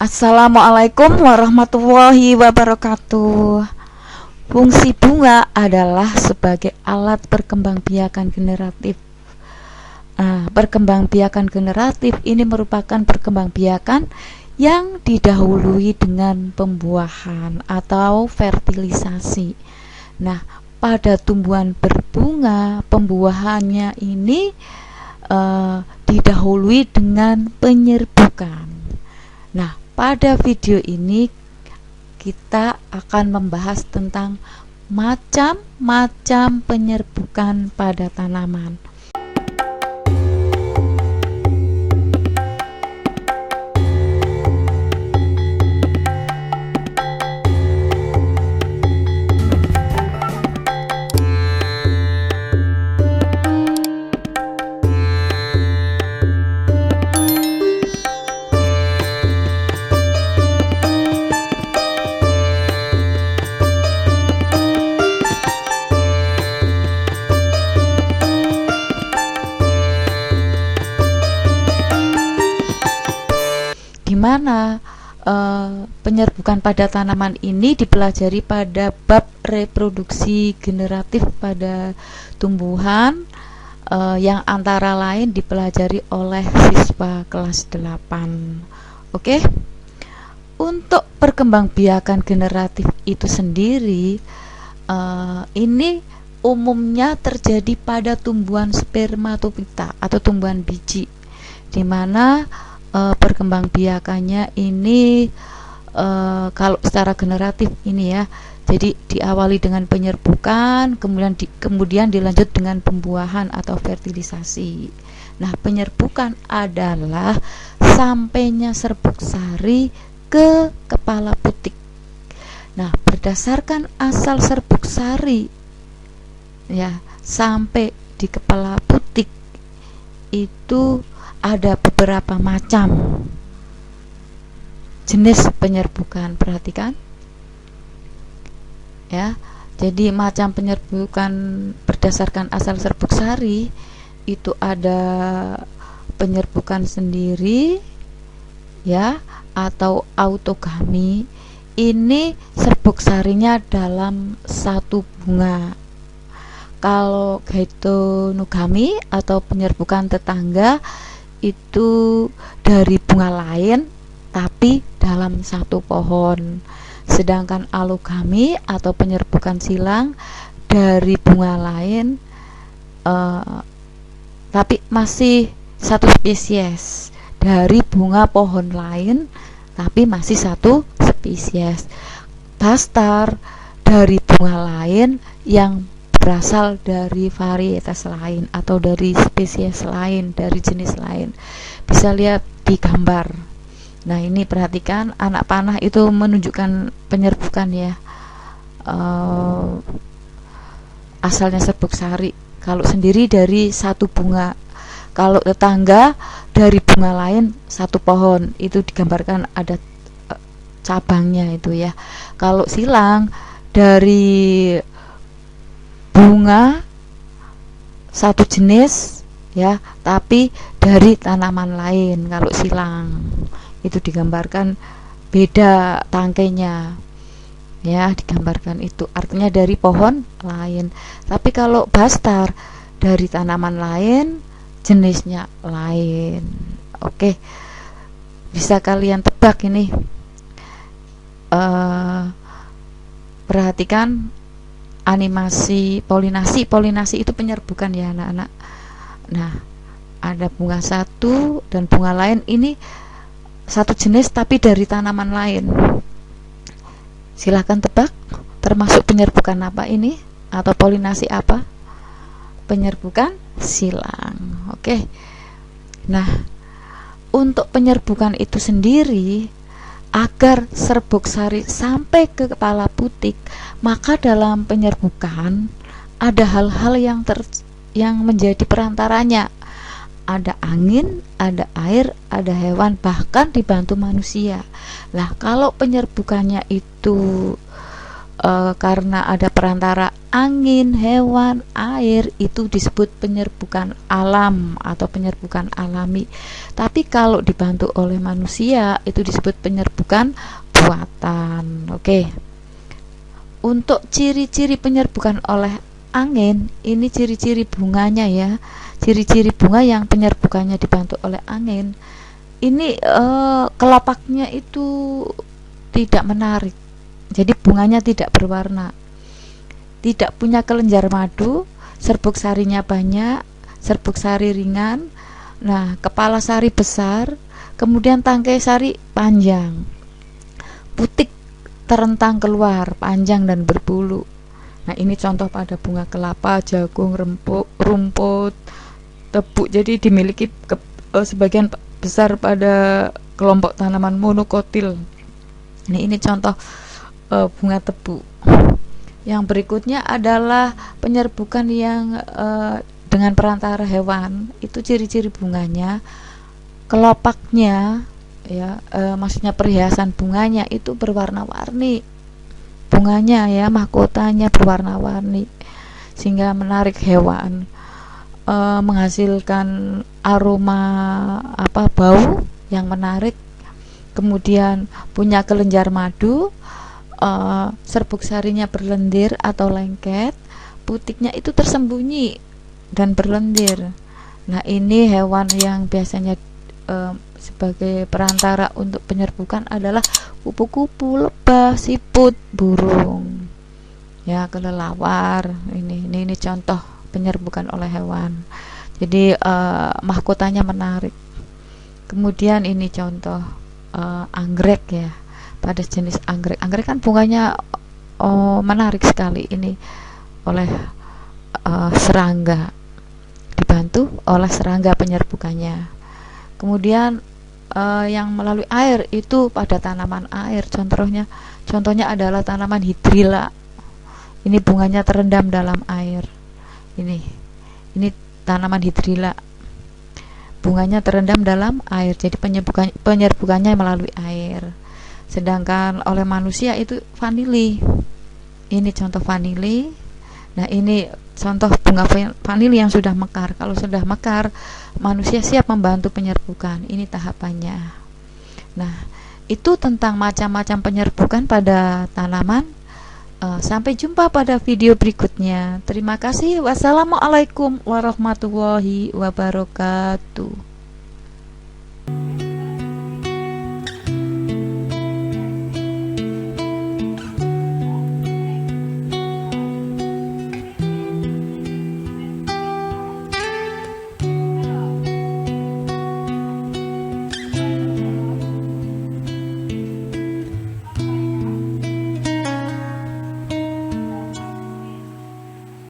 Assalamualaikum warahmatullahi wabarakatuh. Fungsi bunga adalah sebagai alat perkembangbiakan generatif. Perkembangbiakan generatif ini merupakan perkembangbiakan yang didahului dengan pembuahan atau fertilisasi. Nah, pada tumbuhan berbunga, pembuahannya ini didahului dengan penyerbukan. Nah, pada video ini kita akan membahas tentang macam-macam penyerbukan pada tanaman. Di mana penyerbukan pada tanaman ini dipelajari pada bab reproduksi generatif pada tumbuhan yang antara lain dipelajari oleh siswa kelas 8. Oke. Untuk perkembangbiakan generatif itu sendiri ini umumnya terjadi pada tumbuhan spermatopita atau tumbuhan biji, di mana perkembangbiakannya ini kalau secara generatif ini ya, jadi diawali dengan penyerbukan, kemudian dilanjut dengan pembuahan atau fertilisasi. Nah, penyerbukan adalah sampainya serbuk sari ke kepala putik. Nah, berdasarkan asal serbuk sari ya sampai di kepala putik itu ada beberapa macam jenis penyerbukan. Perhatikan ya, jadi macam penyerbukan berdasarkan asal serbuk sari itu ada penyerbukan sendiri ya, atau autogami. Ini serbuk sarinya dalam satu bunga. Kalau gaetonogami atau penyerbukan tetangga itu dari bunga lain tapi dalam satu pohon. Sedangkan alogami atau penyerbukan silang dari bunga lain tapi masih satu spesies, dari bunga pohon lain tapi masih satu spesies. Bastar dari bunga lain yang berasal dari varietas lain atau dari spesies lain, dari jenis lain. Bisa lihat di gambar. Nah, ini perhatikan, anak panah itu menunjukkan penyerbukan ya, asalnya serbuk sari. Kalau sendiri dari satu bunga, kalau tetangga dari bunga lain satu pohon, itu digambarkan ada cabangnya itu ya. Kalau silang dari bunga satu jenis ya, tapi dari tanaman lain. Kalau silang itu digambarkan beda tangkainya ya, digambarkan itu artinya dari pohon lain. Tapi kalau bastar dari tanaman lain, jenisnya lain. Oke, bisa kalian tebak ini. Perhatikan animasi polinasi. Polinasi itu penyerbukan ya anak-anak. Nah, ada bunga satu dan bunga lain, ini satu jenis tapi dari tanaman lain. Silahkan tebak, termasuk penyerbukan apa ini, atau polinasi apa? Penyerbukan silang. Oke. Nah, untuk penyerbukan itu sendiri, agar serbuk sari sampai ke kepala putik, maka dalam penyerbukan ada hal-hal yang menjadi perantaranya. Ada angin, ada air, ada hewan, bahkan dibantu manusia. Nah, kalau penyerbukannya itu karena ada perantara angin, hewan, air itu disebut penyerbukan alam atau penyerbukan alami. Tapi kalau dibantu oleh manusia itu disebut penyerbukan buatan. Oke. Untuk ciri-ciri penyerbukan oleh angin, ini ciri-ciri bunganya ya. Ciri-ciri bunga yang penyerbukannya dibantu oleh angin. Ini kelopaknya itu tidak menarik. Jadi bunganya tidak berwarna. Tidak punya kelenjar madu, serbuk sarinya banyak, serbuk sari ringan. Nah, kepala sari besar, kemudian tangkai sari panjang. Putik terentang keluar, panjang dan berbulu. Nah, ini contoh pada bunga kelapa, jagung, rumput, tebu. Jadi dimiliki sebagian besar pada kelompok tanaman monokotil. Ini contoh bunga tebu. Yang berikutnya adalah penyerbukan yang dengan perantara hewan. Itu ciri-ciri bunganya, kelopaknya ya, maksudnya perhiasan bunganya itu berwarna-warni, bunganya ya, mahkotanya berwarna-warni sehingga menarik hewan, menghasilkan aroma bau yang menarik, kemudian punya kelenjar madu, serbuk sarinya berlendir atau lengket, putiknya itu tersembunyi dan berlendir. Nah, ini hewan yang biasanya sebagai perantara untuk penyerbukan adalah kupu-kupu, lebah, siput, burung ya, kelelawar. Ini contoh penyerbukan oleh hewan. Jadi mahkotanya menarik. Kemudian ini contoh anggrek ya, pada jenis anggrek kan bunganya menarik sekali ini oleh serangga, dibantu oleh serangga penyerbukannya. Kemudian yang melalui air itu pada tanaman air, contohnya adalah tanaman hidrilla. Ini bunganya terendam dalam air. Ini tanaman hidrilla, bunganya terendam dalam air, jadi penyerbukannya melalui air. Sedangkan oleh manusia itu vanili. Ini contoh vanili. Nah, ini contoh bunga vanili yang sudah mekar. Kalau sudah mekar, manusia siap membantu penyerbukan. Ini tahapannya. Nah, itu tentang macam-macam penyerbukan pada tanaman. Sampai jumpa pada video berikutnya. Terima kasih. Wassalamualaikum warahmatullahi wabarakatuh.